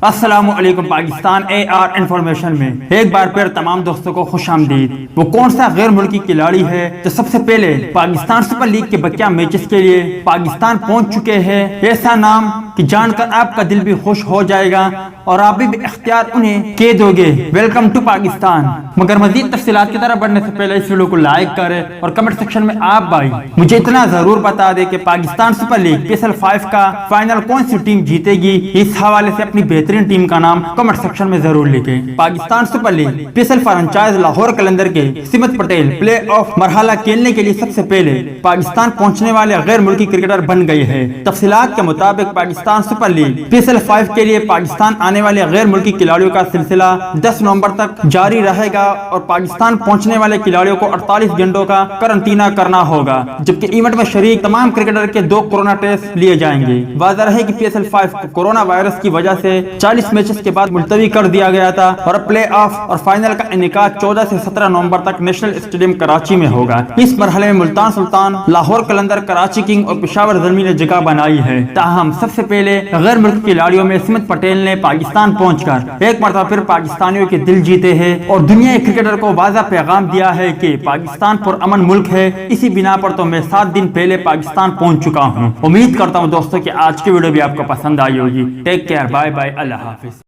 السلام علیکم Pakistan AR information میں ایک بار پھر تمام دوستوں کو خوش آمدید۔ وہ کون سا غیر ملکی کھلاڑی ہے جو سب سے پہلے پاکستان سپر لیگ کے بقیہ میچز کے لیے پاکستان پہنچ چکے ہیں؟ ایسا نام کہ جان کر آپ کا دل بھی خوش ہو جائے گا اور آپ بھی اختیار انہیں کہہ دو گے ویلکم ٹو پاکستان۔ مگر مزید تفصیلات کی طرف بڑھنے سے پہلے اس ویڈیو کو لائک کریں اور کمنٹ سیکشن میں آپ بھائی مجھے اتنا ضرور بتا دیں کہ پاکستان سپر لیگ PSL 5 کا فائنل کون سی ٹیم جیتے گی۔ اس حوالے سے اپنی بہترین ٹیم کا نام کمنٹ سیکشن میں ضرور لکھیں۔ Pakistan super league PSL franchise Lahore Qalandar کے سمت پٹیل پلے آف مرحلہ کھیلنے کے لیے سب سے پہلے پاکستان پہنچنے والے غیر ملکی کرکٹر بن گئے ہیں۔ تفصیلات کے مطابق پاکستان سپر لیگ PSL 5 کے لیے پاکستان آنے والے غیر ملکی کھلاڑیوں کا سلسلہ 10 نومبر تک جاری رہے گا اور پاکستان پہنچنے والے کھلاڑیوں کو 48 گھنٹوں کا قرنطینہ کرنا ہوگا، جبکہ ایونٹ میں شریک تمام کرکٹر کے 2 کورونا ٹیسٹ لیے جائیں گے۔ واضح رہے کہ PSL 5 کو کورونا وائرس کی وجہ سے 40 میچز کے بعد ملتوی کر دیا گیا تھا اور پلے آف اور فائنل کا انعقاد 14 سے 17 نومبر تک نیشنل اسٹیڈیم کراچی میں ہوگا۔ اس مرحلے میں ملتان سلطان، لاہور قلندر، کراچی کنگ اور پشاور زلمی نے جگہ بنائی ہے۔ تاہم سب سے پہلے غیر ملکی کھلاڑیوں میں سمت پٹیل نے پاکستان پہنچ کر ایک مرتبہ پھر پاکستانیوں کے دل جیتے ہیں اور دنیا کرکٹر کو واضح پیغام دیا ہے کہ پاکستان پر امن ملک ہے۔ اسی بنا پر تو میں 7 دن پہلے پاکستان پہنچ چکا ہوں۔ امید کرتا ہوں دوستوں کہ آج کی ویڈیو بھی آپ کو پسند آئی ہوگی۔ ٹیک کیئر، بائے بائے، اللہ حافظ۔